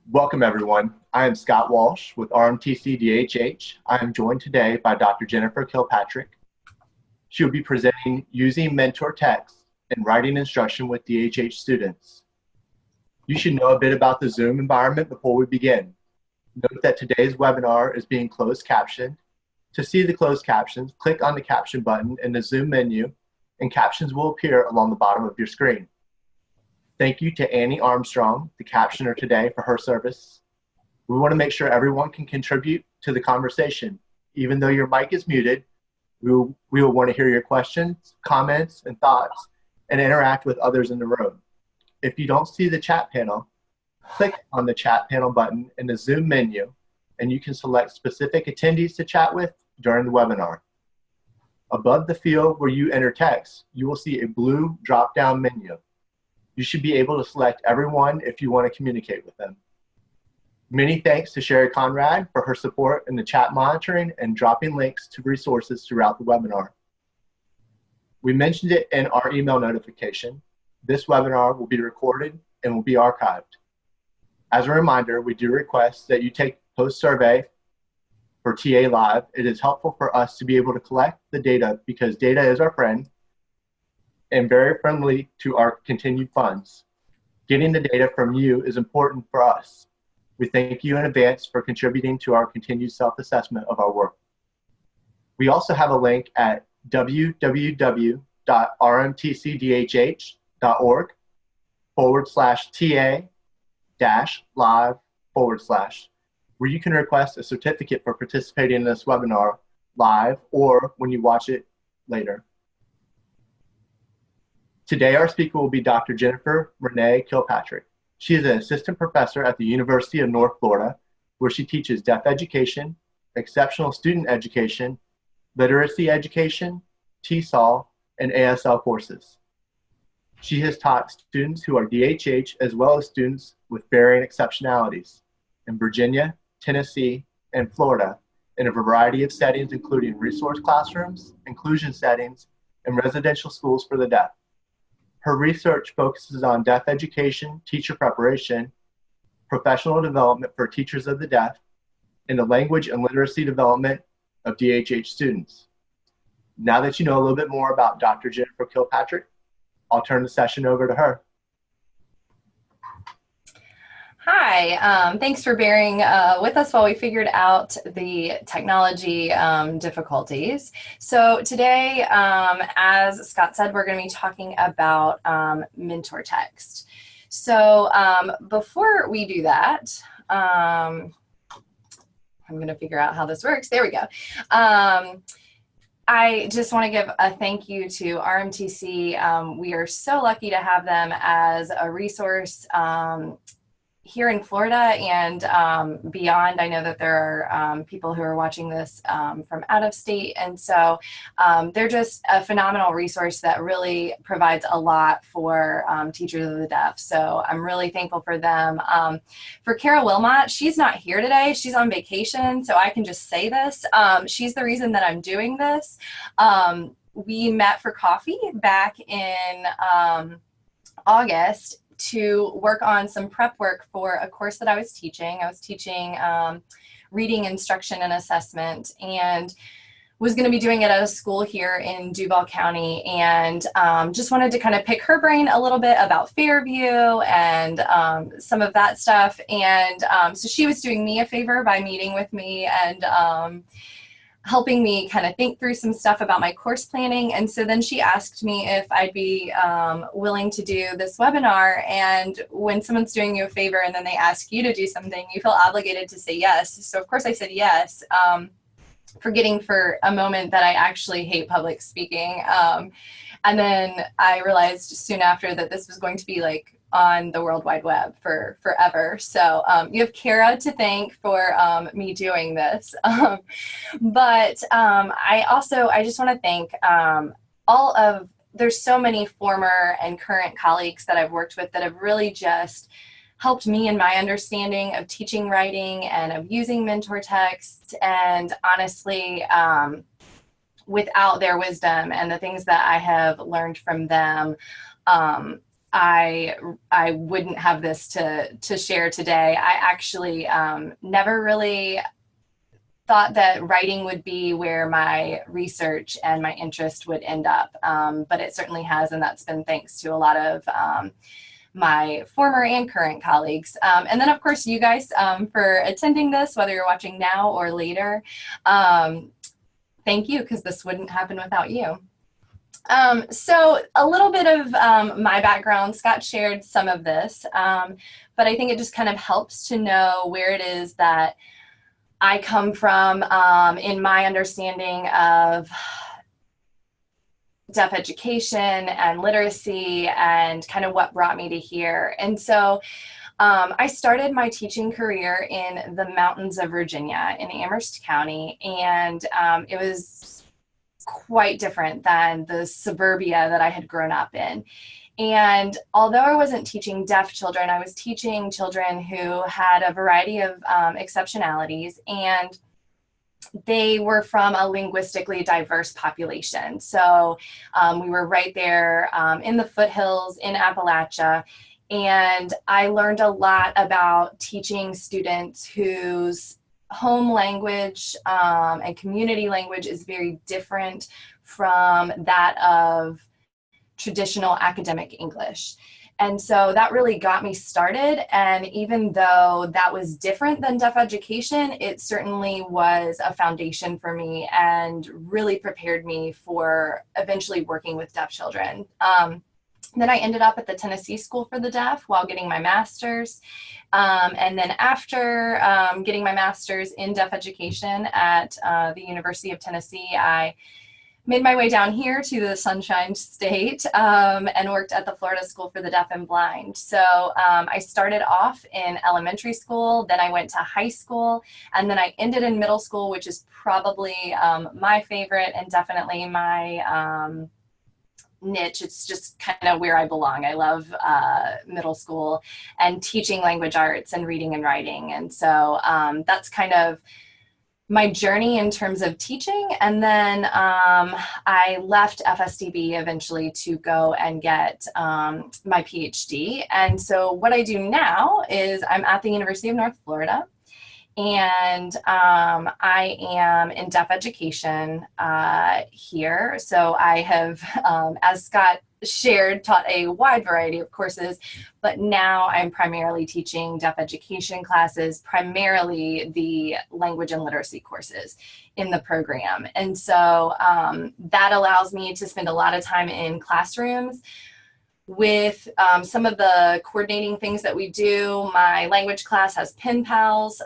Welcome, everyone. I am Scott Walsh with RMTC-DHH. I am joined today by Dr. Jennifer Kilpatrick. She will be presenting using mentor texts and writing instruction with DHH students. You should know a bit about the Zoom environment before we begin. Note that today's webinar is being closed captioned. To see the closed captions, click on the caption button in the Zoom menu, and captions will appear along the bottom of your screen. Thank you to Annie Armstrong, the captioner today, for her service. We want to make sure everyone can contribute to the conversation. Even though your mic is muted, we will want to hear your questions, comments, and thoughts, and interact with others in the room. If you don't see the chat panel, click on the chat panel button in the Zoom menu, and you can select specific attendees to chat with during the webinar. Above the field where you enter text, you will see a blue drop-down menu. You should be able to select everyone if you want to communicate with them. Many thanks to Sherry Conrad for her support in the chat monitoring and dropping links to resources throughout the webinar. We mentioned it in our email notification. This webinar will be recorded and will be archived. As a reminder, we do request that you take post-survey for TA Live. It is helpful for us to be able to collect the data because data is our friend and very friendly to our continued funds. Getting the data from you is important for us. We thank you in advance for contributing to our continued self-assessment of our work. We also have a link at www.rmtc-dhh.org/TA-live/ where you can request a certificate for participating in this webinar live or when you watch it later. Today, our speaker will be Dr. Jennifer Renee Kilpatrick. She is an assistant professor at the University of North Florida, where she teaches deaf education, exceptional student education, literacy education, TESOL, and ASL courses. She has taught students who are DHH as well as students with varying exceptionalities in Virginia, Tennessee, and Florida in a variety of settings, including resource classrooms, inclusion settings, and residential schools for the deaf. Her research focuses on deaf education, teacher preparation, professional development for teachers of the deaf, and the language and literacy development of DHH students. Now that you know a little bit more about Dr. Jennifer Kilpatrick, I'll turn the session over to her. Hi, thanks for bearing with us while we figured out the technology difficulties. So today, as Scott said, we're going to be talking about mentor text. So before we do that, I'm going to figure out how this works. There we go. I just want to give a thank you to RMTC. We are so lucky to have them as a resource here in Florida and beyond. I know that there are people who are watching this from out of state, and so they're just a phenomenal resource that really provides a lot for teachers of the deaf. So I'm really thankful for them. For Kara Wilmot, she's not here today. She's on vacation, so I can just say this. She's the reason that I'm doing this. We met for coffee back in August to work on some prep work for a course that I was teaching. I was teaching reading instruction and assessment, and was going to be doing it at a school here in Duval County, and just wanted to kind of pick her brain a little bit about Fairview and some of that stuff. And so she was doing me a favor by meeting with me and helping me kind of think through some stuff about my course planning. And so then she asked me if I'd be willing to do this webinar. And when someone's doing you a favor and then they ask you to do something, you feel obligated to say yes. So of course I said yes, forgetting for a moment that I actually hate public speaking. And then I realized soon after that this was going to be like on the World Wide Web for forever. So you have Kara to thank for me doing this. But I just want to thank there's so many former and current colleagues that I've worked with that have really just helped me in my understanding of teaching writing and of using mentor texts. And honestly, without their wisdom and the things that I have learned from them, I wouldn't have this to share today. I actually never really thought that writing would be where my research and my interest would end up, but it certainly has, and that's been thanks to a lot of my former and current colleagues. And then, of course, you guys for attending this, whether you're watching now or later. Thank you, because this wouldn't happen without you. So a little bit of my background. Scott shared some of this, but I think it just kind of helps to know where it is that I come from in my understanding of deaf education and literacy and kind of what brought me to here. And so I started my teaching career in the mountains of Virginia in Amherst County, and it was quite different than the suburbia that I had grown up in. And although I wasn't teaching deaf children, I was teaching children who had a variety of exceptionalities, and they were from a linguistically diverse population. So we were right there in the foothills in Appalachia, and I learned a lot about teaching students whose home language and community language is very different from that of traditional academic English. And so that really got me started. And even though that was different than deaf education, it certainly was a foundation for me and really prepared me for eventually working with deaf children. Then I ended up at the Tennessee School for the Deaf while getting my master's. And then after getting my master's in deaf education at the University of Tennessee, I made my way down here to the Sunshine State and worked at the Florida School for the Deaf and Blind. So I started off in elementary school, then I went to high school, and then I ended in middle school, which is probably my favorite and definitely my niche. It's just kind of where I belong. I love middle school and teaching language arts and reading and writing. And so that's kind of my journey in terms of teaching. And then I left FSDB eventually to go and get my PhD. And so what I do now is I'm at the University of North Florida, and I am in deaf education here. So I have, as Scott shared, taught a wide variety of courses, but now I'm primarily teaching deaf education classes, primarily the language and literacy courses in the program. And so that allows me to spend a lot of time in classrooms with some of the coordinating things that we do. My language class has pen pals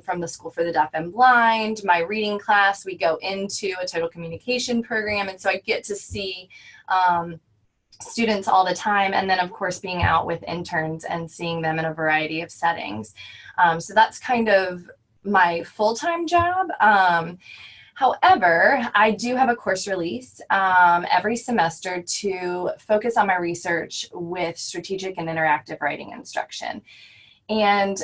from the School for the Deaf and Blind. My reading class, we go into a total communication program. And so I get to see students all the time. And then of course, being out with interns and seeing them in a variety of settings. So that's kind of my full-time job. However, I do have a course release every semester to focus on my research with strategic and interactive writing instruction. And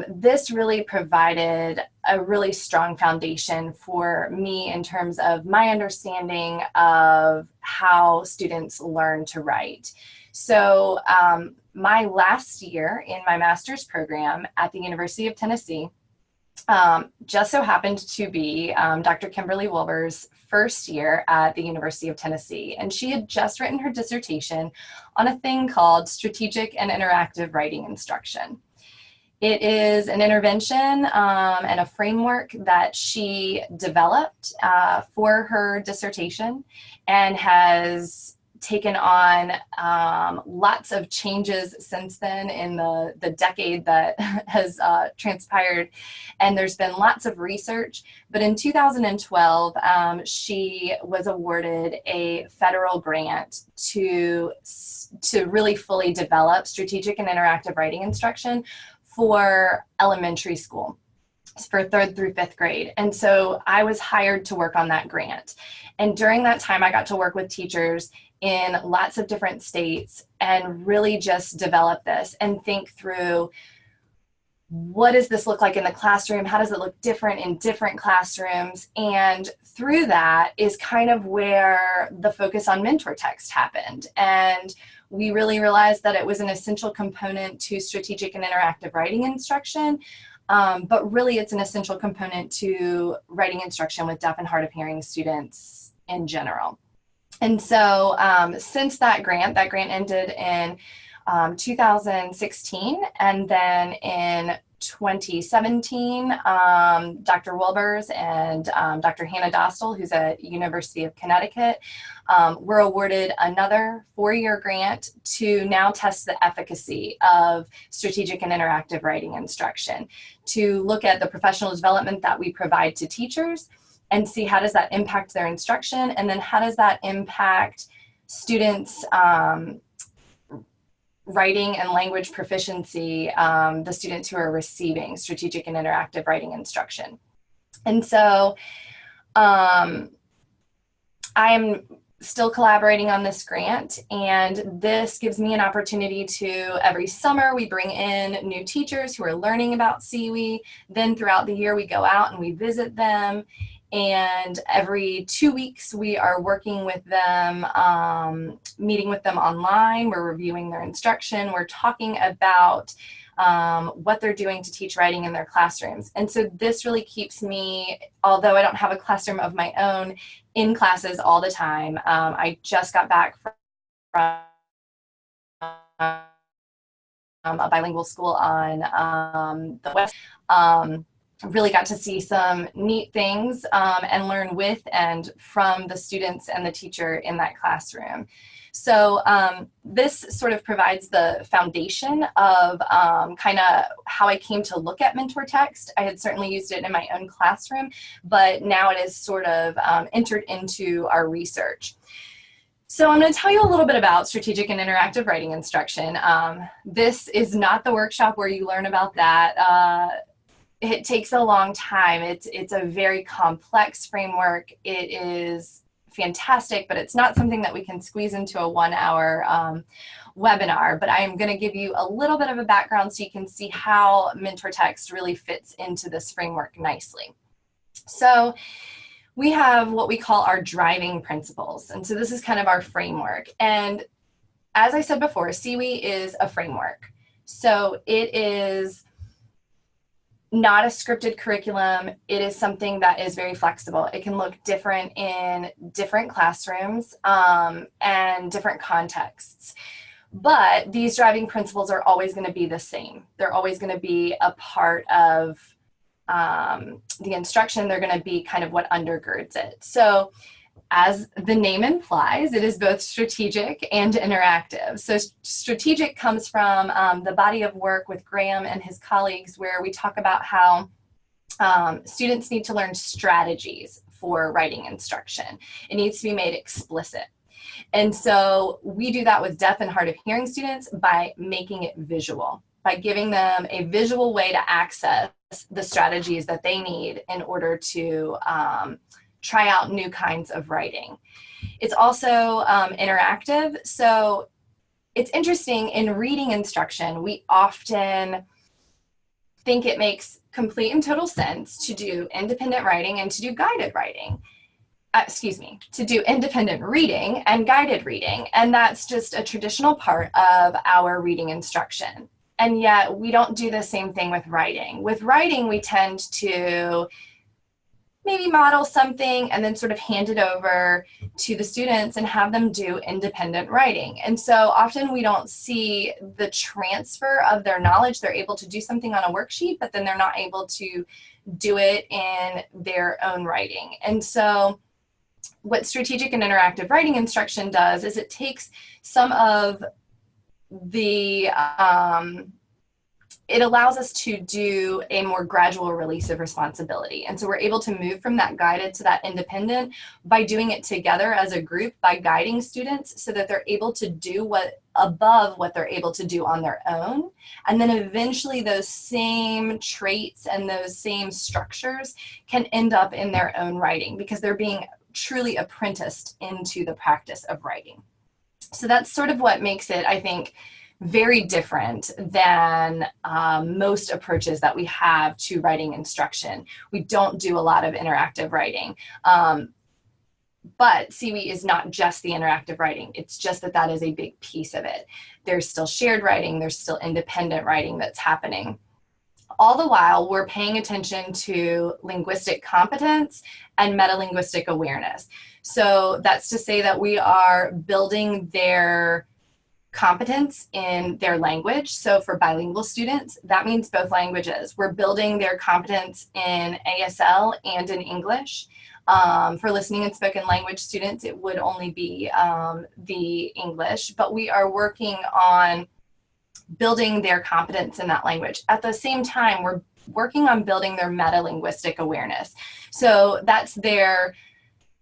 this really provided a really strong foundation for me in terms of my understanding of how students learn to write. So my last year in my master's program at the University of Tennessee just so happened to be Dr. Kimberly Wilbur's first year at the University of Tennessee. And she had just written her dissertation on a thing called strategic and interactive writing instruction. It is an intervention and a framework that she developed for her dissertation and has taken on lots of changes since then in the decade that has transpired. And there's been lots of research. But in 2012, she was awarded a federal grant to really fully develop strategic and interactive writing instruction for elementary school, for 3rd through 5th grade. And so I was hired to work on that grant. And during that time, I got to work with teachers in lots of different states and really just develop this and think through, what does this look like in the classroom? How does it look different in different classrooms? And through that is kind of where the focus on mentor text happened. And we really realized that it was an essential component to strategic and interactive writing instruction. But really it's an essential component to writing instruction with deaf and hard of hearing students in general. And so since that grant ended in 2016, and then in 2017, Dr. Wilbers and Dr. Hannah Dostal, who's at University of Connecticut, were awarded another 4-year grant to now test the efficacy of strategic and interactive writing instruction, to look at the professional development that we provide to teachers and see how does that impact their instruction, and then how does that impact students' writing and language proficiency, the students who are receiving strategic and interactive writing instruction. And so I'm still collaborating on this grant, and this gives me an opportunity to, every summer we bring in new teachers who are learning about CWE. Then throughout the year we go out and we visit them, and every 2 weeks we are working with them, meeting with them online. We're reviewing their instruction. We're talking about what they're doing to teach writing in their classrooms. And so this really keeps me, although I don't have a classroom of my own, in classes all the time. I just got back from a bilingual school on the West. Really got to see some neat things and learn with and from the students and the teacher in that classroom. So this sort of provides the foundation of kind of how I came to look at Mentor Text. I had certainly used it in my own classroom, but now it is sort of entered into our research. So I'm going to tell you a little bit about strategic and interactive writing instruction. This is not the workshop where you learn about that. It takes a long time. It's a very complex framework. It is fantastic, but it's not something that we can squeeze into a 1-hour webinar. But I am going to give you a little bit of a background so you can see how Mentor Text really fits into this framework nicely. So we have what we call our driving principles. And so this is kind of our framework. And as I said before, CWE is a framework. So it is not a scripted curriculum. It is something that is very flexible. It can look different in different classrooms and different contexts. But these driving principles are always going to be the same. They're always going to be a part of the instruction. They're going to be kind of what undergirds it. So as the name implies, it is both strategic and interactive. So strategic comes from the body of work with Graham and his colleagues, where we talk about how students need to learn strategies for writing instruction. It needs to be made explicit. And so we do that with deaf and hard of hearing students by making it visual, by giving them a visual way to access the strategies that they need in order to try out new kinds of writing. It's also interactive. So it's interesting, in reading instruction, we often think it makes complete and total sense to do independent writing and to do guided writing. To do independent reading and guided reading. And that's just a traditional part of our reading instruction. And yet we don't do the same thing with writing. With writing, we tend to maybe model something and then sort of hand it over to the students and have them do independent writing. And so often we don't see the transfer of their knowledge. They're able to do something on a worksheet, but then they're not able to do it in their own writing. And so what strategic and interactive writing instruction does is it takes some of the it allows us to do a more gradual release of responsibility. And so we're able to move from that guided to that independent by doing it together as a group, by guiding students so that they're able to do above what they're able to do on their own. And then eventually those same traits and those same structures can end up in their own writing because they're being truly apprenticed into the practice of writing. So that's sort of what makes it, I think, very different than most approaches that we have to writing instruction. We don't do a lot of interactive writing. But CWE is not just the interactive writing. It's just that that is a big piece of it. There's still shared writing. There's still independent writing that's happening. All the while, we're paying attention to linguistic competence and metalinguistic awareness. So that's to say that we are building their competence in their language. So for bilingual students, that means both languages. We're building their competence in ASL and in English. For listening and spoken language students, it would only be the English, but we are working on building their competence in that language. At the same time, we're working on building their metalinguistic awareness. So that's their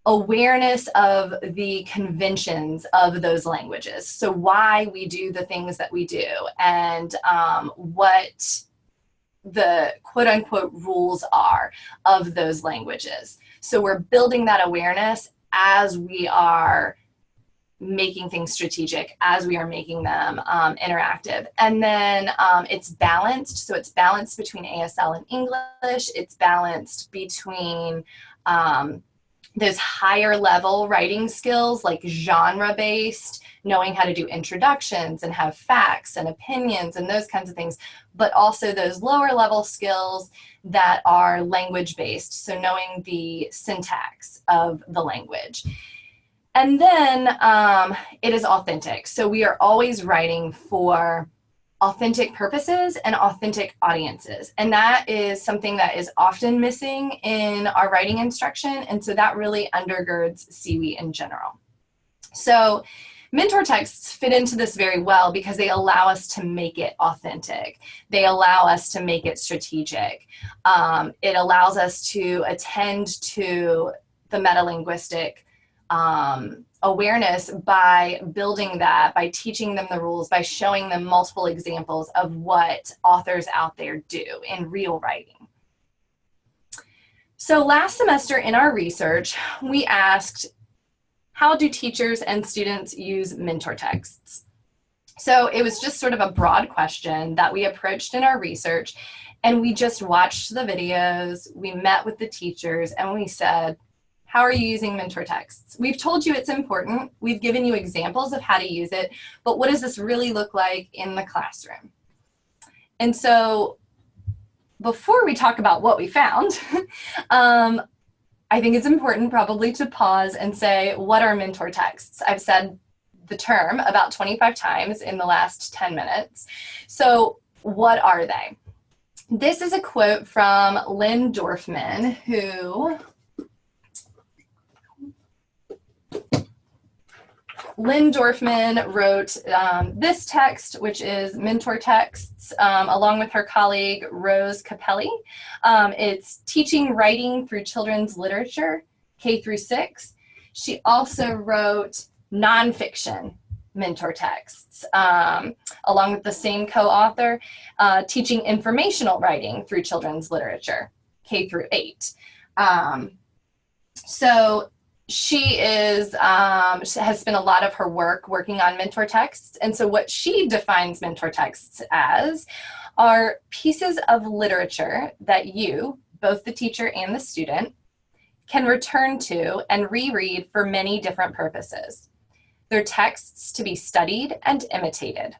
awareness of the conventions of those languages. So why we do the things that we do, and what the quote unquote rules are of those languages. So we're building that awareness as we are making things strategic, as we are making them interactive. And then it's balanced. So it's balanced between ASL and English. It's balanced between those higher level writing skills, like genre-based, knowing how to do introductions and have facts and opinions and those kinds of things, but also those lower level skills that are language-based, so knowing the syntax of the language. And then it is authentic. So we are always writing for authentic purposes and authentic audiences. And that is something that is often missing in our writing instruction. And so that really undergirds CWE in general. So mentor texts fit into this very well because they allow us to make it authentic. They allow us to make it strategic. It allows us to attend to the metalinguistic awareness by building that, by teaching them the rules, by showing them multiple examples of what authors out there do in real writing. So last semester in our research, we asked, how do teachers and students use mentor texts? So it was just sort of a broad question that we approached in our research, and we just watched the videos, we met with the teachers, and we said, how are you using mentor texts? We've told you it's important. We've given you examples of how to use it, but what does this really look like in the classroom? And so before we talk about what we found, I think it's important probably to pause and say, what are mentor texts? I've said the term about 25 times in the last 10 minutes. So what are they? This is a quote from Lynn Dorfman, who wrote this text, which is Mentor Texts, along with her colleague, Rose Capelli. It's Teaching Writing Through Children's Literature, K through 6. She also wrote nonfiction mentor texts, along with the same co-author, Teaching Informational Writing Through Children's Literature, K through 8. So she has spent a lot of her work working on mentor texts. And so what she defines mentor texts as are pieces of literature that you, both the teacher and the student, can return to and reread for many different purposes. They're texts to be studied and imitated.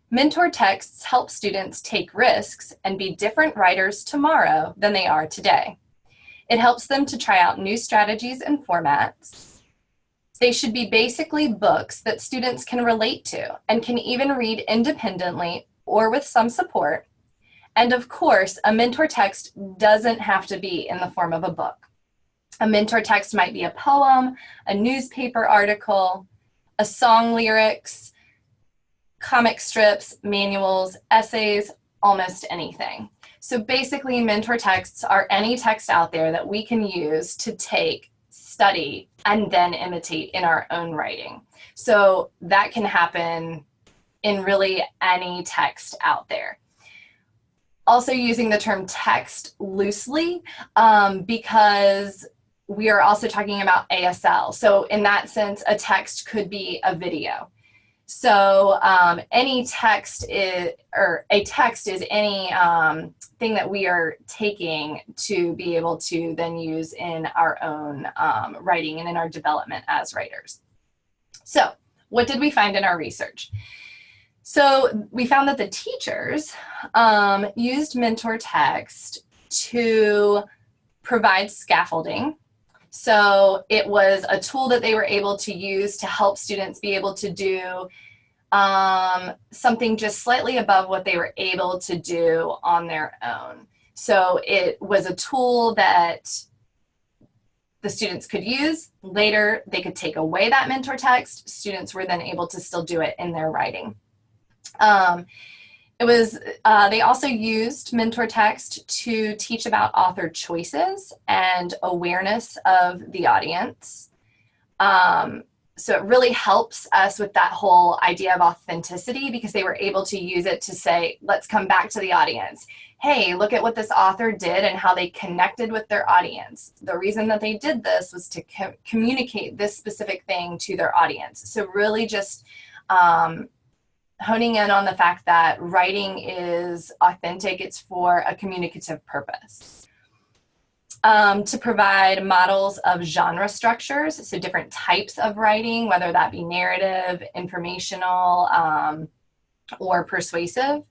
Mentor texts help students take risks and be different writers tomorrow than they are today. It helps them to try out new strategies and formats. They should be basically books that students can relate to and can even read independently or with some support. And of course, a mentor text doesn't have to be in the form of a book. A mentor text might be a poem, a newspaper article, a song lyrics, comic strips, manuals, essays, almost anything. So basically, mentor texts are any text out there that we can use to take, study, and then imitate in our own writing. So that can happen in really any text out there. Also using the term text loosely, because we are also talking about ASL. So in that sense, a text could be a video. So any text is, or a text is any thing that we are taking to be able to then use in our own writing and in our development as writers. So what did we find in our research? So we found that the teachers used mentor text to provide scaffolding. So it was a tool that they were able to use to help students be able to do something just slightly above what they were able to do on their own. So it was a tool that the students could use. Later, they could take away that mentor text. Students were then able to still do it in their writing. They also used mentor text to teach about author choices and awareness of the audience. So it really helps us with that whole idea of authenticity, because they were able to use it to say, let's come back to the audience. Hey, look at what this author did and how they connected with their audience. The reason that they did this was to communicate this specific thing to their audience. So really just honing in on the fact that writing is authentic. It's for a communicative purpose. To provide models of genre structures, so different types of writing, whether that be narrative, informational, or persuasive.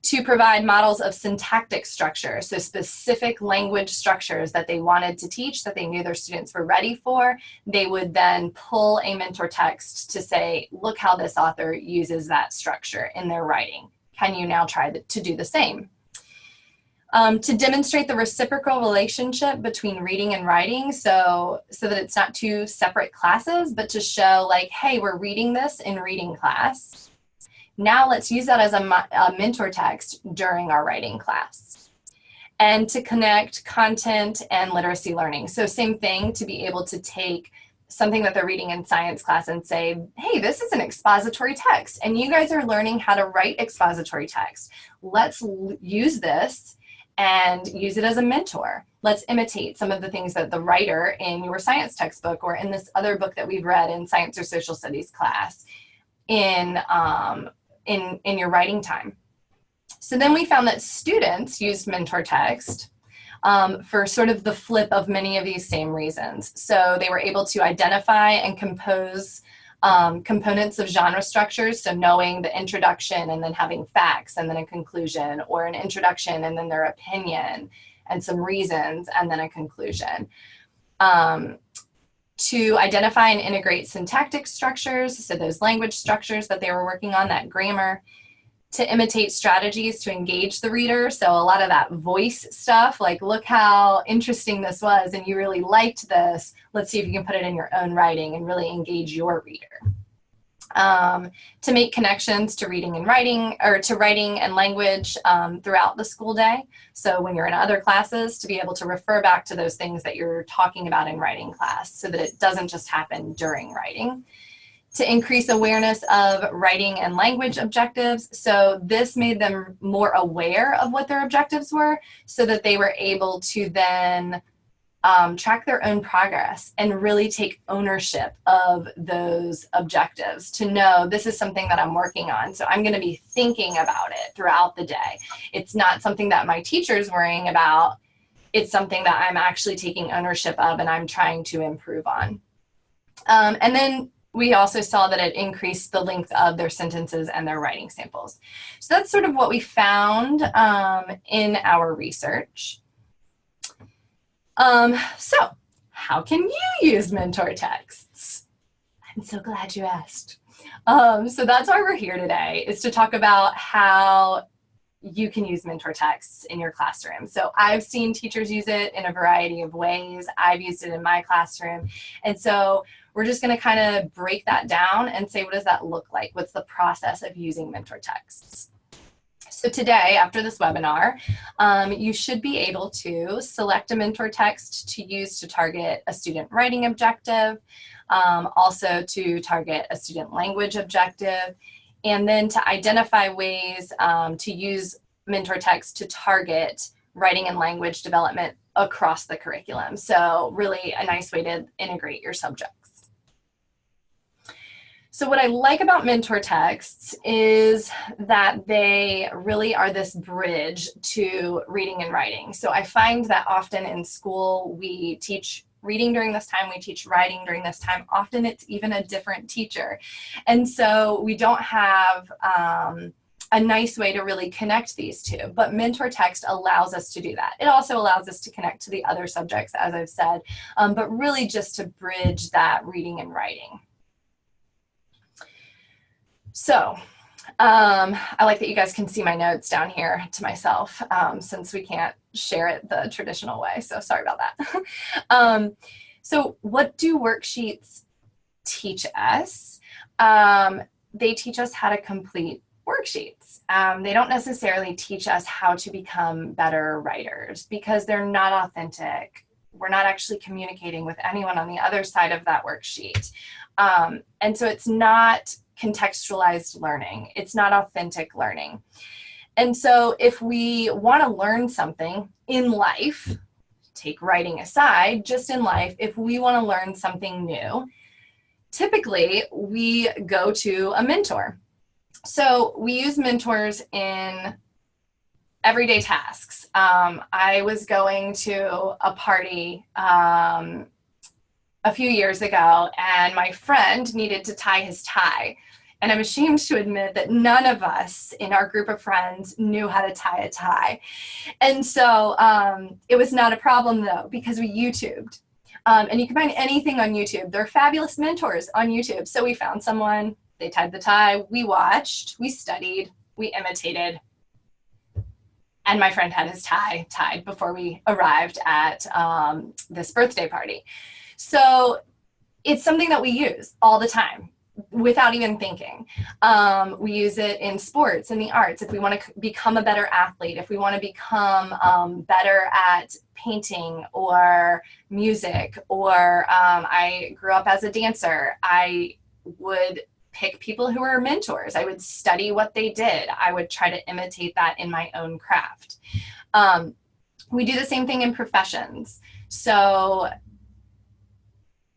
To provide models of syntactic structure, so specific language structures that they wanted to teach, that they knew their students were ready for. They would then pull a mentor text to say, look how this author uses that structure in their writing. Can you now try to do the same? To demonstrate the reciprocal relationship between reading and writing, so that it's not two separate classes, but to show like, hey, we're reading this in reading class. Now let's use that as a mentor text during our writing class. And to connect content and literacy learning. So same thing, to be able to take something that they're reading in science class and say, hey, this is an expository text, and you guys are learning how to write expository text. Let's use this and use it as a mentor. Let's imitate some of the things that the writer in your science textbook or in this other book that we've read in science or social studies class in your writing time. So then we found that students used mentor text for sort of the flip of many of these same reasons. So they were able to identify and compose components of genre structures, so knowing the introduction and then having facts and then a conclusion, or an introduction and then their opinion and some reasons and then a conclusion. To identify and integrate syntactic structures, so those language structures that they were working on, that grammar. To imitate strategies to engage the reader, so a lot of that voice stuff, like look how interesting this was and you really liked this, let's see if you can put it in your own writing and really engage your reader. To make connections to reading and writing, or to writing and language throughout the school day. So when you're in other classes, to be able to refer back to those things that you're talking about in writing class, so that it doesn't just happen during writing. To increase awareness of writing and language objectives. So this made them more aware of what their objectives were, so that they were able to then track their own progress and really take ownership of those objectives, to know this is something that I'm working on. So I'm going to be thinking about it throughout the day. It's not something that my teacher's worrying about. It's something that I'm actually taking ownership of and I'm trying to improve on. And then we also saw that it increased the length of their sentences and their writing samples. So that's sort of what we found in our research. So how can you use mentor texts? I'm so glad you asked. So that's why we're here today, is to talk about how you can use mentor texts in your classroom. So I've seen teachers use it in a variety of ways. I've used it in my classroom. And so we're just going to kind of break that down and say, what does that look like? What's the process of using mentor texts? So today, after this webinar, you should be able to select a mentor text to use to target a student writing objective, also to target a student language objective, and then to identify ways to use mentor text to target writing and language development across the curriculum. So really a nice way to integrate your subjects. So what I like about mentor texts is that they really are this bridge to reading and writing. So I find that often in school we teach reading during this time, we teach writing during this time. Often it's even a different teacher. And so we don't have a nice way to really connect these two, but mentor text allows us to do that. It also allows us to connect to the other subjects, as I've said, but really just to bridge that reading and writing. So I like that you guys can see my notes down here to myself, since we can't share it the traditional way, so sorry about that. So what do worksheets teach us? They teach us how to complete worksheets. They don't necessarily teach us how to become better writers because they're not authentic. We're not actually communicating with anyone on the other side of that worksheet. And so it's not contextualized learning. It's not authentic learning. And so if we want to learn something in life, take writing aside, just in life, if we want to learn something new, typically we go to a mentor. So we use mentors in everyday tasks. I was going to a party a few years ago, and my friend needed to tie his tie. And I'm ashamed to admit that none of us in our group of friends knew how to tie a tie. And so it was not a problem though, because we YouTubed. And you can find anything on YouTube. There are fabulous mentors on YouTube. So we found someone, they tied the tie, we watched, we studied, we imitated, and my friend had his tie tied before we arrived at this birthday party. So it's something that we use all the time without even thinking. We use it in sports, in the arts, if we want to become a better athlete, if we want to become better at painting or music, or I grew up as a dancer. I would pick people who were mentors. I would study what they did. I would try to imitate that in my own craft. We do the same thing in professions. So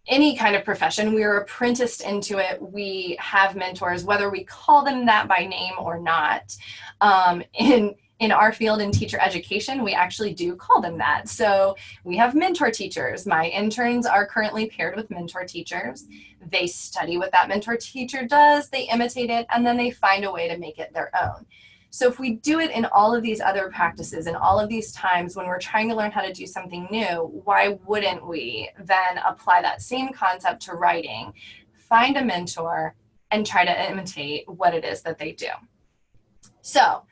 any kind of profession, we are apprenticed into it. We have mentors, whether we call them that by name or not. In our field in teacher education, we actually do call them that. So we have mentor teachers. My interns are currently paired with mentor teachers. They study what that mentor teacher does, they imitate it, and then they find a way to make it their own. So if we do it in all of these other practices and all of these times when we're trying to learn how to do something new, why wouldn't we then apply that same concept to writing, find a mentor, and try to imitate what it is that they do? So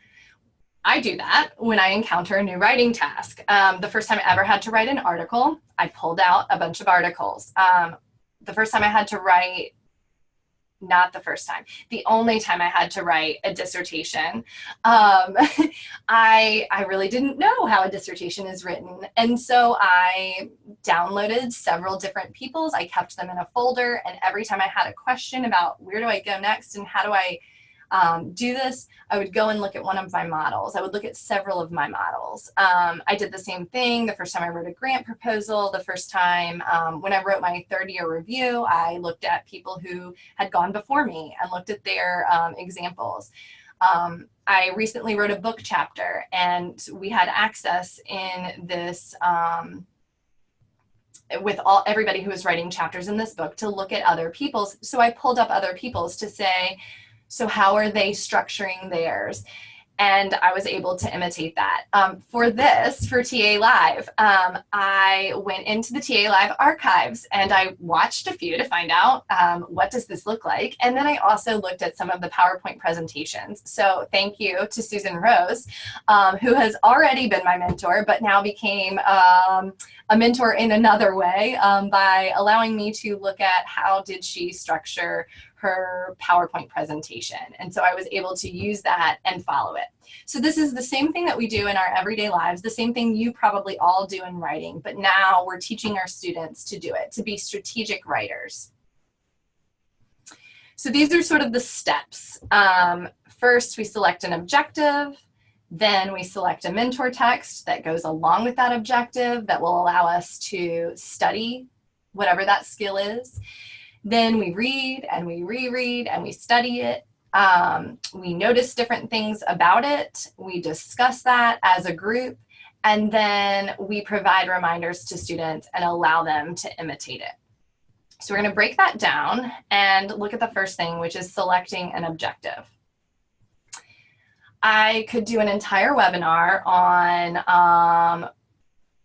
I do that when I encounter a new writing task. The first time I ever had to write an article, I pulled out a bunch of articles. The first time I had to write, not the first time, the only time I had to write a dissertation, I really didn't know how a dissertation is written. And so I downloaded several different people's, I kept them in a folder, and every time I had a question about where do I go next and how do I do this, I would go and look at one of my models. I would look at several of my models. I did the same thing the first time I wrote a grant proposal, the first time when I wrote my third-year review, I looked at people who had gone before me and looked at their examples. I recently wrote a book chapter, and we had access in this with everybody who was writing chapters in this book to look at other people's. So I pulled up other people's to say, so how are they structuring theirs? And I was able to imitate that. For TA Live, I went into the TA Live archives and I watched a few to find out what does this look like. And then I also looked at some of the PowerPoint presentations. So thank you to Susan Rose, who has already been my mentor, but now became a mentor in another way by allowing me to look at how did she structure her PowerPoint presentation. And so I was able to use that and follow it. So this is the same thing that we do in our everyday lives, the same thing you probably all do in writing, but now we're teaching our students to do it, to be strategic writers. So these are sort of the steps. First, we select an objective. Then we select a mentor text that goes along with that objective that will allow us to study whatever that skill is. Then we read and we reread and we study it. We notice different things about it. We discuss that as a group, and then we provide reminders to students and allow them to imitate it. So we're going to break that down and look at the first thing, which is selecting an objective. I could do an entire webinar on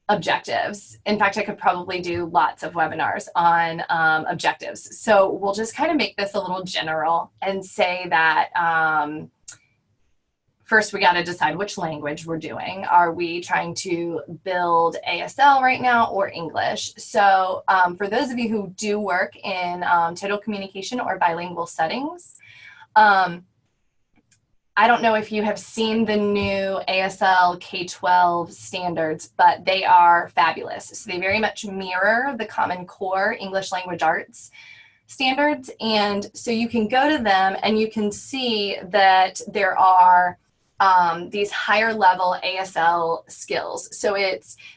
objectives. In fact, I could probably do lots of webinars on objectives. So we'll just kind of make this a little general and say that first we got to decide which language we're doing. Are we trying to build ASL right now or English? So for those of you who do work in total communication or bilingual settings, I don't know if you have seen the new ASL K-12 standards, but they are fabulous. So they very much mirror the Common Core English Language Arts standards. And so you can go to them and you can see that there are these higher level ASL skills. So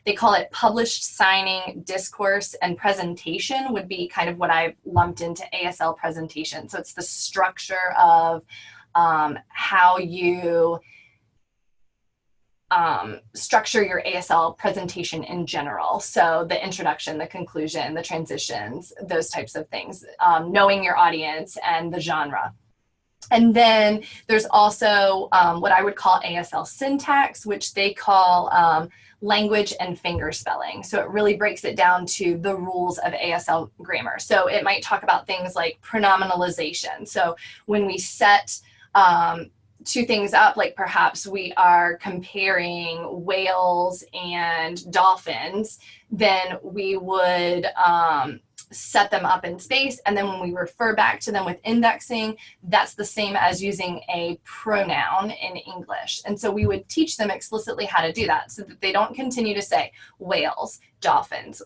they call it published signing, discourse, and presentation would be kind of what I've lumped into ASL presentation. So it's the structure of how you structure your ASL presentation in general. So the introduction, the conclusion, the transitions, those types of things, knowing your audience and the genre. And then there's also what I would call ASL syntax, which they call language and finger spelling. So it really breaks it down to the rules of ASL grammar. So it might talk about things like pronominalization. So when we set two things up, like perhaps we are comparing whales and dolphins, then we would set them up in space, and then when we refer back to them with indexing, that's the same as using a pronoun in English. And so we would teach them explicitly how to do that so that they don't continue to say whales, dolphins,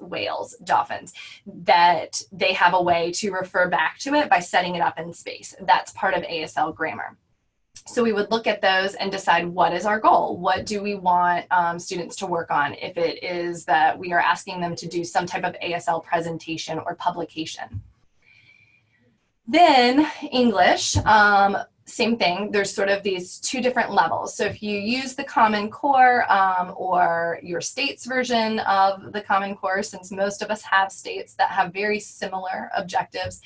that they have a way to refer back to it by setting it up in space. That's part of ASL grammar. So we would look at those and decide what is our goal? What do we want students to work on if it is that we are asking them to do some type of ASL presentation or publication? Then English, same thing. There's sort of these two different levels. So if you use the Common Core or your state's version of the Common Core, since most of us have states that have very similar objectives,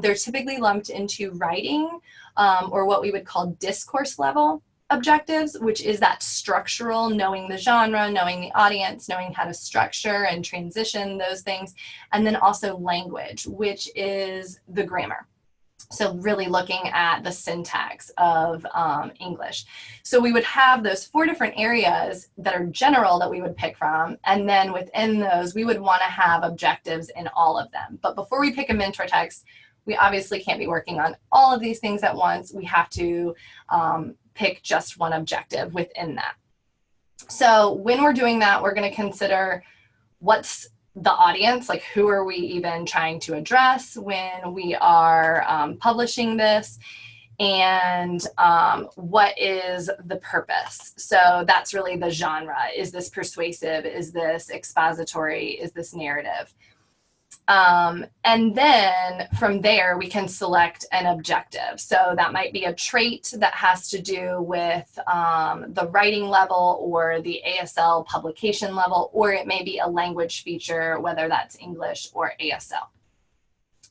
they're typically lumped into writing or what we would call discourse level objectives, which is that structural, knowing the genre, knowing the audience, knowing how to structure and transition those things, and then also language, which is the grammar. So really looking at the syntax of English. So we would have those four different areas that are general that we would pick from, and then within those we would want to have objectives in all of them. But before we pick a mentor text, we obviously can't be working on all of these things at once. We have to pick just one objective within that. So when we're doing that, we're going to consider what's the audience, like who are we even trying to address when we are publishing this, and what is the purpose. So that's really the genre. Is this persuasive? Is this expository? Is this narrative? And then from there, we can select an objective. So that might be a trait that has to do with the writing level or the ASL publication level, or it may be a language feature, whether that's English or ASL.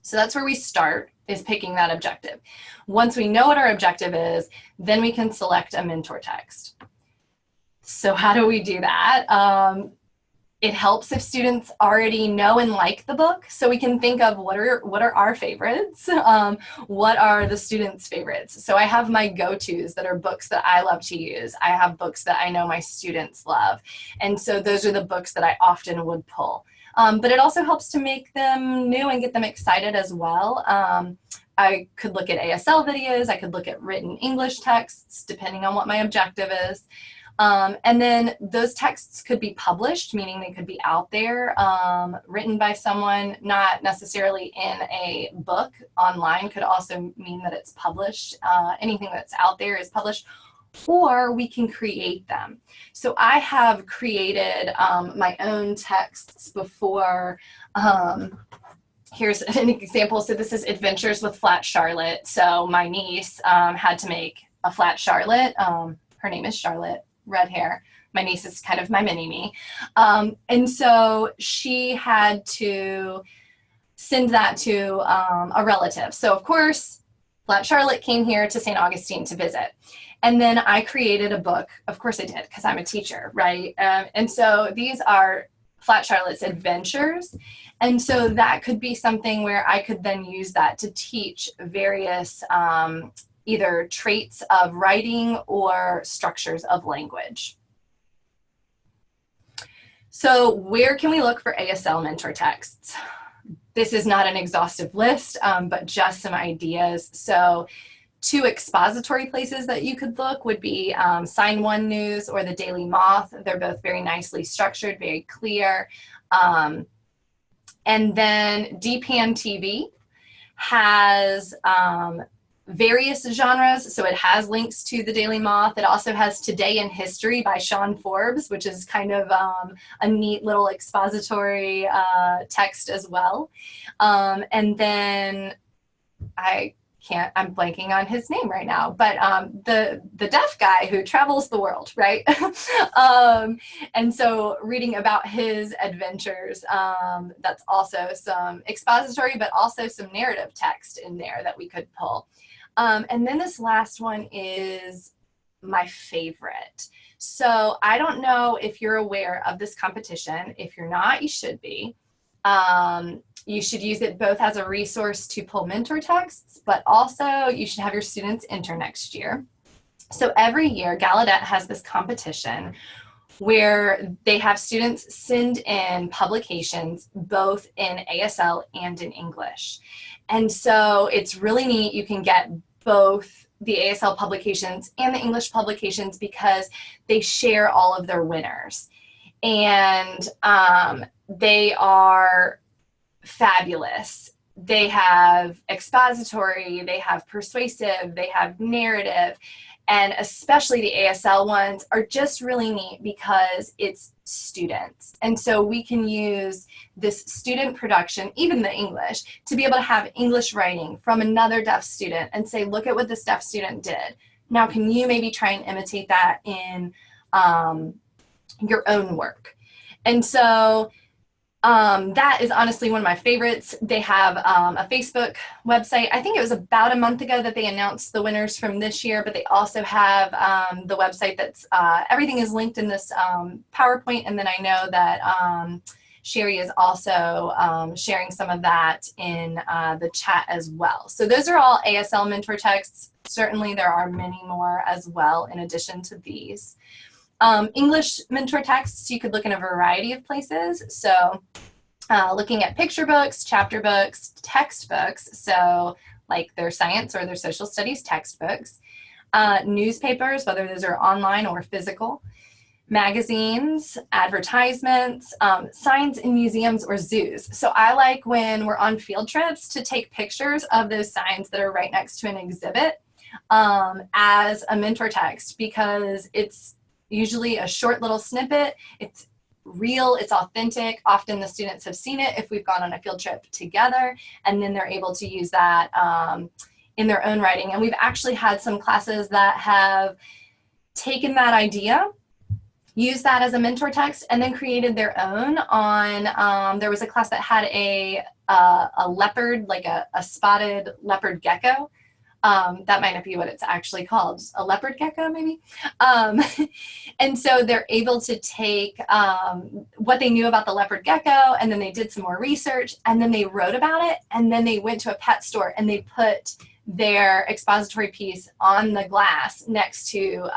So that's where we start, is picking that objective. Once we know what our objective is, then we can select a mentor text. So how do we do that? It helps if students already know and like the book, so we can think of what are our favorites, what are the students' favorites. So I have my go-tos that are books that I love to use. I have books that I know my students love, and so those are the books that I often would pull. But it also helps to make them new and get them excited as well. I could look at ASL videos, I could look at written English texts, depending on what my objective is. And then those texts could be published, meaning they could be out there, written by someone, not necessarily in a book. Online could also mean that it's published. Anything that's out there is published, or we can create them. So I have created my own texts before here's an example. So this is Adventures with Flat Charlotte. So my niece had to make a flat Charlotte. Her name is Charlotte, red hair. My niece is kind of my mini-me. And so she had to send that to a relative. So of course, Flat Charlotte came here to St. Augustine to visit. And then I created a book. Of course I did, because I'm a teacher, right? And so these are Flat Charlotte's adventures. And so that could be something where I could then use that to teach various either traits of writing or structures of language. So where can we look for ASL Mentor Texts? This is not an exhaustive list, but just some ideas. So 2 expository places that you could look would be Sign One News or the Daily Moth. They're both very nicely structured, very clear. And then DPAN TV has various genres. So it has links to the Daily Moth. It also has Today in History by Sean Forbes, which is kind of a neat little expository text as well. And then I'm blanking on his name right now, but the deaf guy who travels the world, right? And so reading about his adventures, that's also some expository, but also some narrative text in there that we could pull. And then this last one is my favorite. So I don't know if you're aware of this competition. If you're not, you should be. You should use it both as a resource to pull mentor texts, but also you should have your students enter next year. So every year, Gallaudet has this competition where they have students send in publications both in ASL and in English. And so it's really neat. You can get both the ASL publications and the English publications because they share all of their winners. And they are fabulous. They have expository, they have persuasive, they have narrative, and especially the ASL ones are just really neat because it's students. And so we can use this student production, even the English, to be able to have English writing from another deaf student and say, look at what this deaf student did. Now, can you maybe try and imitate that in your own work? And so that is honestly one of my favorites. They have a Facebook website. I think it was about a month ago that they announced the winners from this year, but they also have the website that's, everything is linked in this PowerPoint. And then I know that Sherry is also sharing some of that in the chat as well. So those are all ASL mentor texts. Certainly there are many more as well in addition to these. English mentor texts, you could look in a variety of places. So looking at picture books, chapter books, textbooks, so like their science or their social studies textbooks, newspapers, whether those are online or physical, magazines, advertisements, signs in museums or zoos. So I like when we're on field trips to take pictures of those signs that are right next to an exhibit as a mentor text because it's usually a short little snippet. It's real, it's authentic. Often the students have seen it if we've gone on a field trip together, and then they're able to use that in their own writing. And we've actually had some classes that have taken that idea, used that as a mentor text, and then created their own on, there was a class that had a leopard, like a spotted leopard gecko. That might not be what it's actually called, a leopard gecko maybe. And so they're able to take what they knew about the leopard gecko, and then they did some more research, and then they wrote about it, and then they went to a pet store and they put their expository piece on the glass next to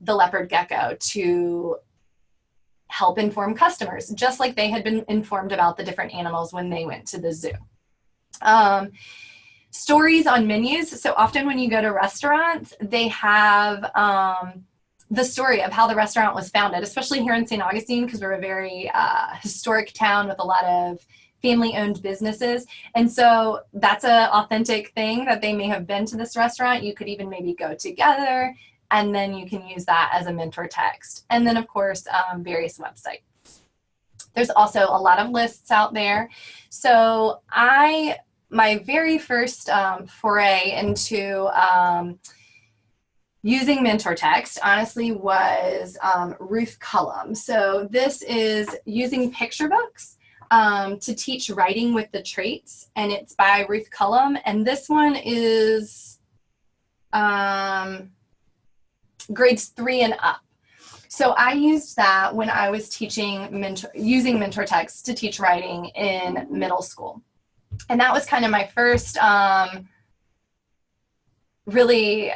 the leopard gecko to help inform customers, just like they had been informed about the different animals when they went to the zoo. Stories on menus. So often when you go to restaurants, they have the story of how the restaurant was founded, especially here in St. Augustine, because we're a very historic town with a lot of family-owned businesses. And so that's an authentic thing that they may have been to this restaurant. You could even maybe go together, and then you can use that as a mentor text. And then, of course, various websites. There's also a lot of lists out there. So my very first foray into using mentor text, honestly, was Ruth Culham. So this is using picture books to teach writing with the traits, and it's by Ruth Culham. And this one is grades 3 and up. So I used that when I was using mentor texts to teach writing in middle school. And that was kind of my first really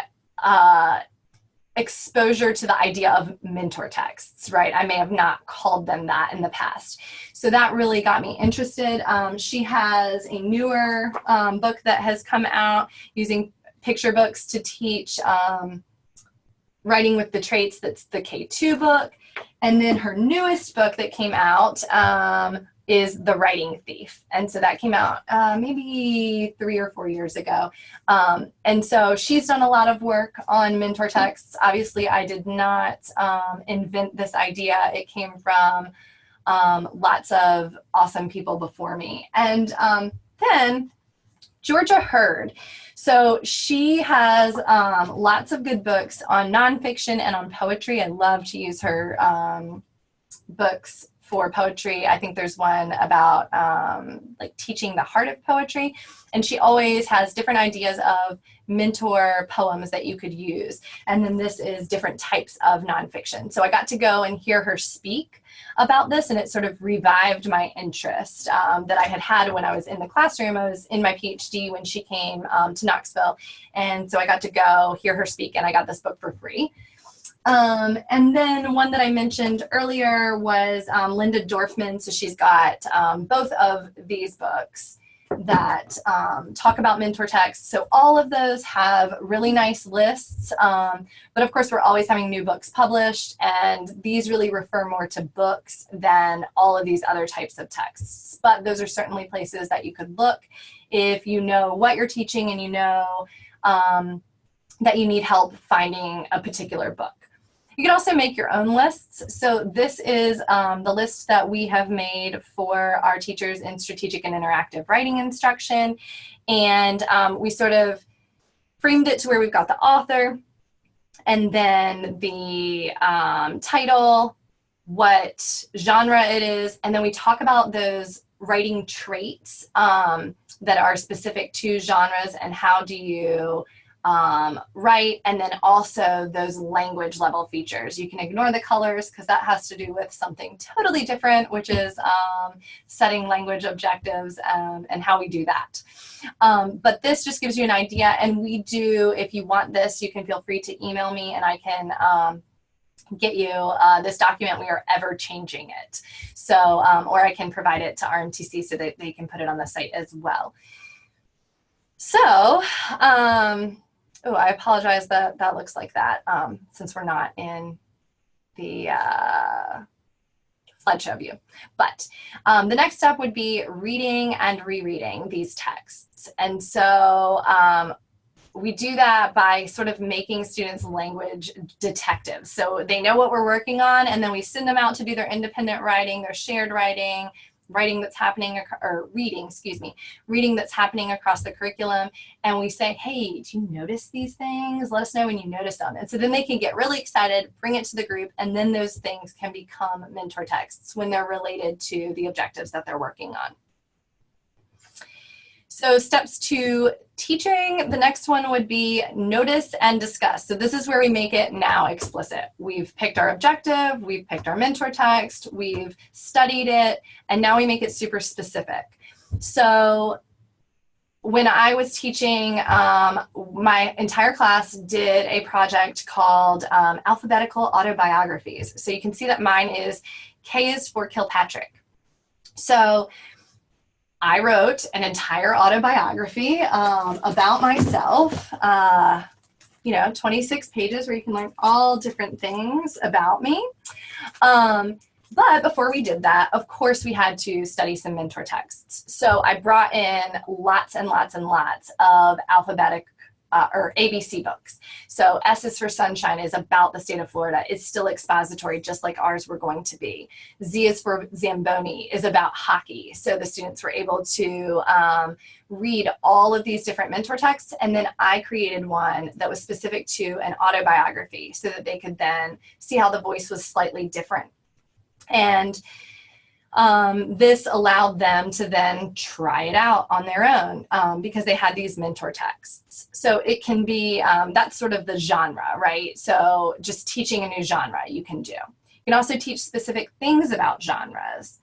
exposure to the idea of mentor texts, right? I may have not called them that in the past. So that really got me interested. She has a newer book that has come out using picture books to teach writing with the traits. That's the K2 book. And then her newest book that came out is The Writing Thief. And so that came out maybe 3 or 4 years ago. And so she's done a lot of work on mentor texts. Obviously, I did not invent this idea. It came from lots of awesome people before me. And then Georgia Hurd. So she has lots of good books on nonfiction and on poetry. I love to use her books for poetry. I think there's one about like teaching the heart of poetry. And she always has different ideas of mentor poems that you could use. And then this is different types of nonfiction. So I got to go and hear her speak about this, and it sort of revived my interest that I had when I was in the classroom. I was in my PhD when she came to Knoxville. And so I got to go hear her speak, and I got this book for free. And then one that I mentioned earlier was Linda Dorfman. So she's got both of these books that talk about mentor texts. So all of those have really nice lists. But of course, we're always having new books published, and these really refer more to books than all of these other types of texts. But those are certainly places that you could look if you know what you're teaching and you know that you need help finding a particular book. You can also make your own lists. So this is the list that we have made for our teachers in strategic and interactive writing instruction. And we sort of framed it to where we've got the author and then the title, what genre it is, and then we talk about those writing traits that are specific to genres and how do you write, and then also those language level features. You can ignore the colors because that has to do with something totally different, which is setting language objectives and how we do that. But this just gives you an idea, and we do, if you want this, you can feel free to email me and I can get you this document. We are ever changing it. So, or I can provide it to RMTC so that they can put it on the site as well. So, oh, I apologize that that looks like that since we're not in the slideshow view. But the next step would be reading and rereading these texts. And so we do that by sort of making students language detectives. So they know what we're working on, and then we send them out to do their independent writing, their shared writing, writing that's happening, or reading, excuse me, reading that's happening across the curriculum. And we say, hey, do you notice these things? Let us know when you notice them. And so then they can get really excited, bring it to the group, and then those things can become mentor texts when they're related to the objectives that they're working on. So steps to teaching, the next one would be notice and discuss. So this is where we make it now explicit. We've picked our objective, we've picked our mentor text, we've studied it, and now we make it super specific. So when I was teaching, my entire class did a project called Alphabetical Autobiographies. So you can see that mine is K is for Kilpatrick. So I wrote an entire autobiography about myself, 26 pages where you can learn all different things about me. But before we did that, of course, we had to study some mentor texts. So I brought in lots and lots and lots of alphabetic or ABC books. So S is for sunshine is about the state of Florida. It's still expository, just like ours were going to be. Z is for Zamboni is about hockey. So the students were able to read all of these different mentor texts. And then I created one that was specific to an autobiography so that they could then see how the voice was slightly different. And this allowed them to then try it out on their own because they had these mentor texts. So it can be, that's sort of the genre, right? So just teaching a new genre you can do. You can also teach specific things about genres.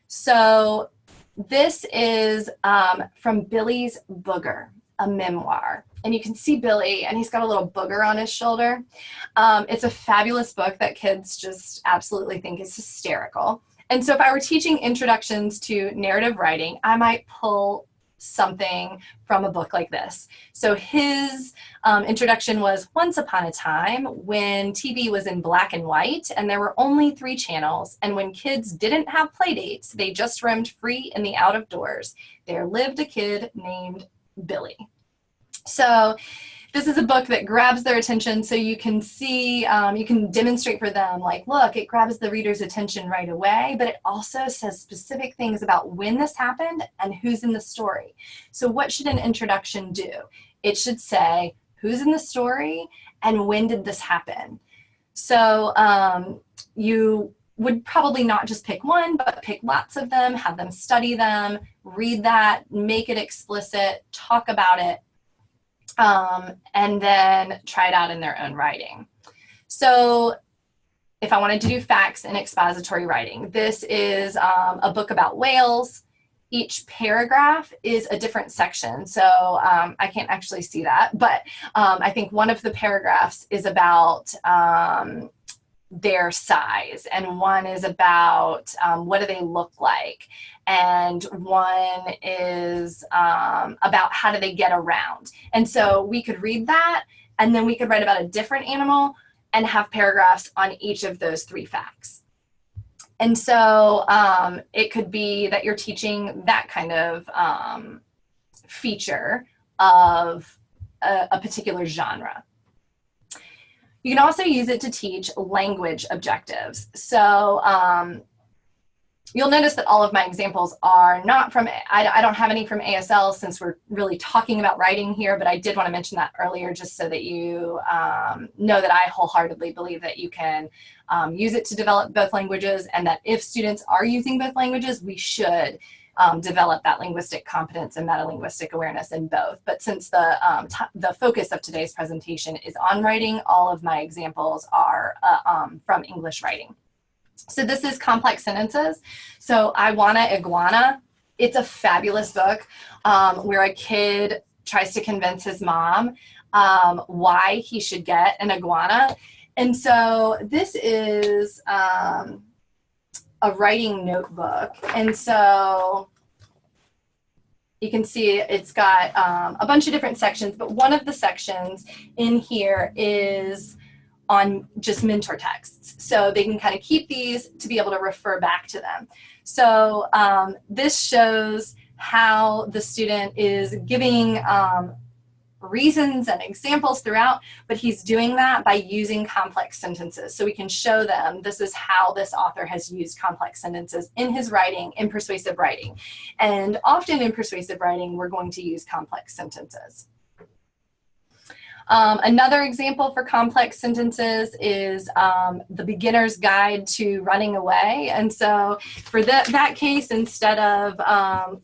So this is from Billy's Booger, a memoir. And you can see Billy, and he's got a little booger on his shoulder. It's a fabulous book that kids just absolutely think is hysterical. And so if I were teaching introductions to narrative writing, I might pull something from a book like this. So his introduction was once upon a time when TV was in black and white and there were only 3 channels. And when kids didn't have play dates, they just roamed free in the out of doors. There lived a kid named Billy. So this is a book that grabs their attention so you can see, you can demonstrate for them, like, look, it grabs the reader's attention right away, but it also says specific things about when this happened and who's in the story. So what should an introduction do? It should say who's in the story and when did this happen? So you would probably not just pick one, but pick lots of them, have them study them, read that, make it explicit, talk about it, and then try it out in their own writing. So if I wanted to do facts and expository writing, this is a book about whales. Each paragraph is a different section. So I can't actually see that, but I think one of the paragraphs is about their size, and one is about what do they look like, and one is about how do they get around. And so we could read that, and then we could write about a different animal and have paragraphs on each of those 3 facts. And so it could be that you're teaching that kind of feature of a particular genre. You can also use it to teach language objectives. So you'll notice that all of my examples are not from, I don't have any from ASL since we're really talking about writing here, but I did want to mention that earlier just so that you know that I wholeheartedly believe that you can use it to develop both languages, and that if students are using both languages, we should develop that linguistic competence and metalinguistic awareness in both. But since the focus of today's presentation is on writing, all of my examples are from English writing. So this is complex sentences. So I Wanna Iguana. It's a fabulous book where a kid tries to convince his mom why he should get an iguana. And so this is a writing notebook, and so you can see it's got a bunch of different sections, but one of the sections in here is on just mentor texts, so they can kind of keep these to be able to refer back to them. So this shows how the student is giving reasons and examples throughout, but he's doing that by using complex sentences. So we can show them this is how this author has used complex sentences in his writing, in persuasive writing. And often in persuasive writing, we're going to use complex sentences. Another example for complex sentences is the beginner's guide to running away. And so for that case, instead of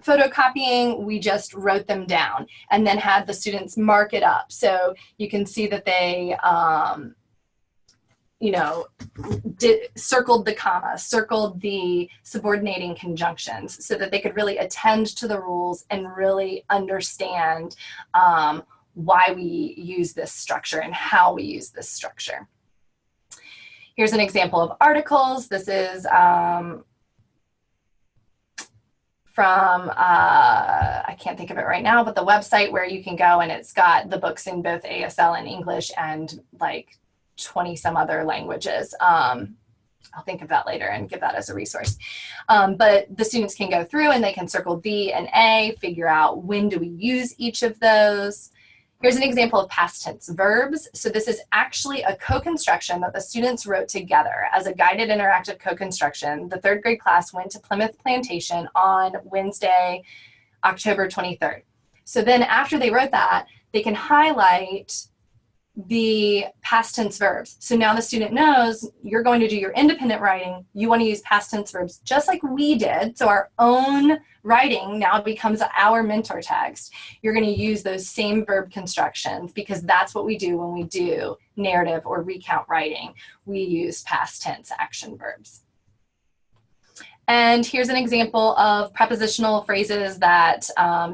photocopying, we just wrote them down and then had the students mark it up. So you can see that they, circled the comma, circled the subordinating conjunctions so that they could really attend to the rules and really understand why we use this structure and how we use this structure. Here's an example of articles. This is from, I can't think of it right now, but the website where you can go and it's got the books in both ASL and English and like 20 some other languages. I'll think of that later and give that as a resource. But the students can go through and they can circle D and A, figure out when do we use each of those. Here's an example of past tense verbs. So this is actually a co-construction that the students wrote together as a guided interactive co-construction. The 3rd grade class went to Plymouth Plantation on Wednesday, October 23rd. So then after they wrote that, they can highlight the past tense verbs. So now the student knows you're going to do your independent writing. You want to use past tense verbs just like we did. So our own writing now becomes our mentor text. You're going to use those same verb constructions because that's what we do when we do narrative or recount writing. We use past tense action verbs. And here's an example of prepositional phrases that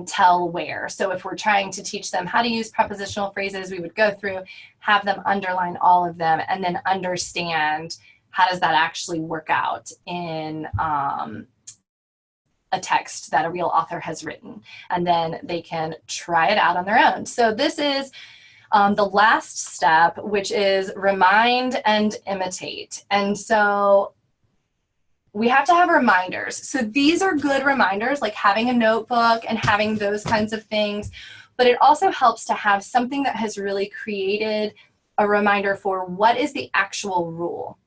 tell where. So if we're trying to teach them how to use prepositional phrases, we would go through, have them underline all of them, and then understand how does that actually work out in a text that a real author has written. And then they can try it out on their own. So this is the last step, which is remind and imitate. And so we have to have reminders. So these are good reminders, like having a notebook and having those kinds of things. But it also helps to have something that has really created a reminder for what is the actual rule.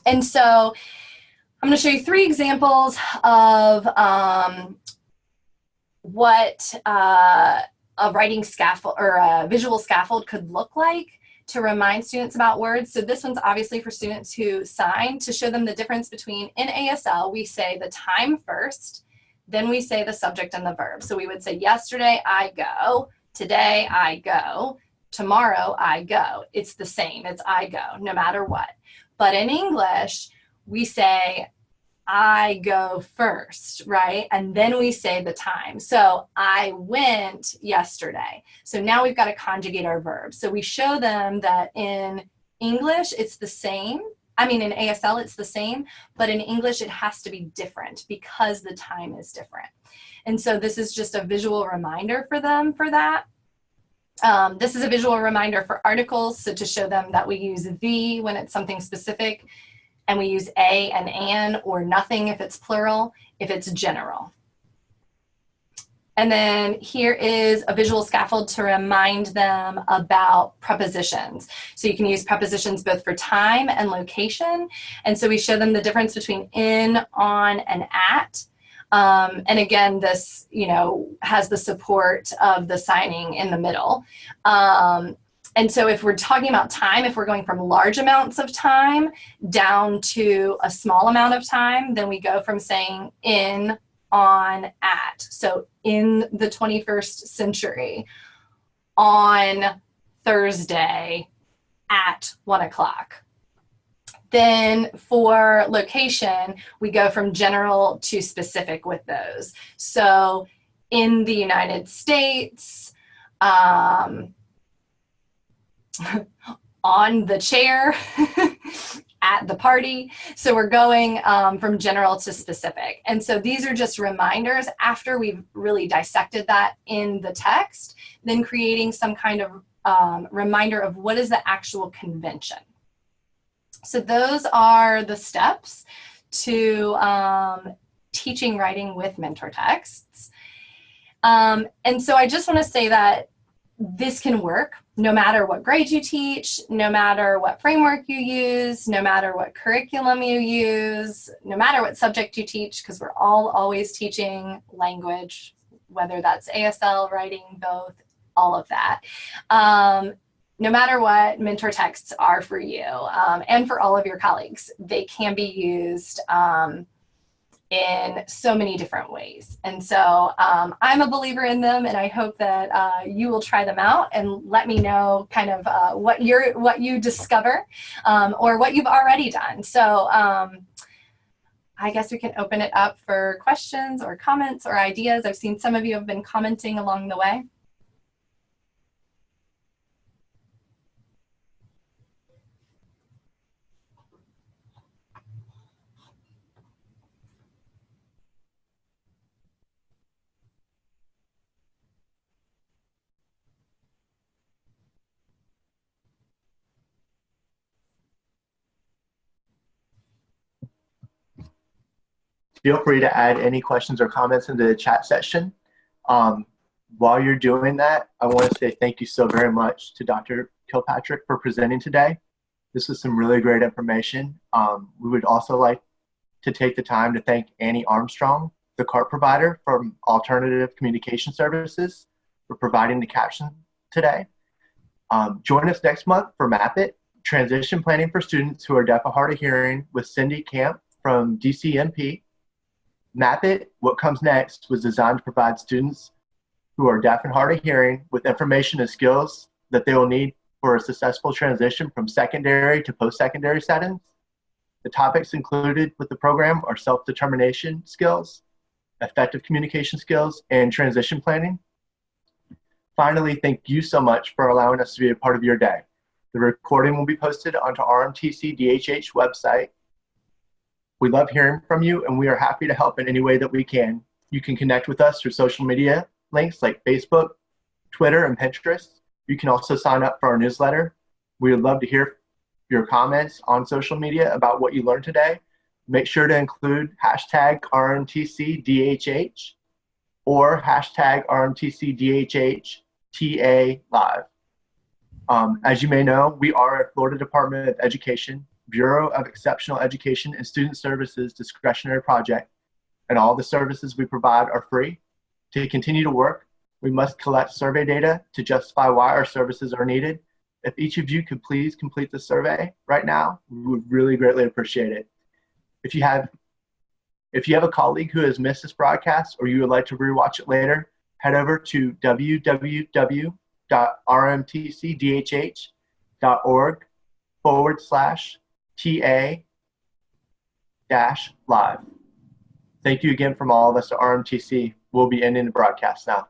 And so I'm going to show you 3 examples of what a writing scaffold or a visual scaffold could look like to remind students about words. So this one's obviously for students who sign, to show them the difference between, in ASL, we say the time first, then we say the subject and the verb. So we would say, yesterday I go, today I go, tomorrow I go. It's the same, it's I go, no matter what. But in English, we say, I go first, right? And then we say the time. So I went yesterday. So now we've got to conjugate our verbs. So we show them that in English, it's the same. I mean, in ASL, it's the same, but in English, it has to be different because the time is different. And so this is just a visual reminder for them for that. This is a visual reminder for articles. So to show them that we use the when it's something specific, and we use a and an or nothing if it's plural, if it's general. And then here is a visual scaffold to remind them about prepositions. So you can use prepositions both for time and location. And so we show them the difference between in, on, and at. And again, this, has the support of the signing in the middle. And so if we're talking about time, if we're going from large amounts of time down to a small amount of time, then we go from saying in, on, at. So in the 21st century, on Thursday at 1 o'clock. Then for location, we go from general to specific with those. So in the United States, on the chair, at the party. So we're going from general to specific. And so these are just reminders after we've really dissected that in the text, then creating some kind of reminder of what is the actual convention. So those are the steps to teaching writing with mentor texts. And so I just want to say that this can work no matter what grade you teach, no matter what framework you use, no matter what curriculum you use, no matter what subject you teach, because we're all always teaching language, whether that's ASL, writing, both, all of that. No matter what, mentor texts are for you and for all of your colleagues. They can be used in so many different ways. And so I'm a believer in them, and I hope that you will try them out and let me know kind of what you discover or what you've already done. So I guess we can open it up for questions or comments or ideas. I've seen some of you have been commenting along the way. Feel free to add any questions or comments into the chat section. while you're doing that, I want to say thank you so very much to Dr. Kilpatrick for presenting today. This was some really great information. We would also like to take the time to thank Annie Armstrong, the CART provider from Alternative Communication Services, for providing the caption today. Join us next month for Map It, Transition Planning for Students Who Are Deaf or Hard of Hearing with Cindy Camp from DCMP. Map It, What Comes Next was designed to provide students who are deaf and hard of hearing with information and skills that they will need for a successful transition from secondary to post-secondary settings. The topics included with the program are self-determination skills, effective communication skills, and transition planning. Finally, thank you so much for allowing us to be a part of your day. The recording will be posted onto RMTC-DHH website. We love hearing from you, and we are happy to help in any way that we can. You can connect with us through social media links like Facebook, Twitter, and Pinterest. You can also sign up for our newsletter. We would love to hear your comments on social media about what you learned today. Make sure to include hashtag RMTC-DHH or hashtag RMTC-DHH TA Live. As you may know, we are a Florida Department of Education, Bureau of Exceptional Education and Student Services discretionary project, and all the services we provide are free. To continue to work, we must collect survey data to justify why our services are needed. If each of you could please complete the survey right now, we would really greatly appreciate it. If you have a colleague who has missed this broadcast or you would like to rewatch it later, head over to www.rmtcdhh.org/TA-live. Thank you again from all of us at RMTC. We'll be ending the broadcast now.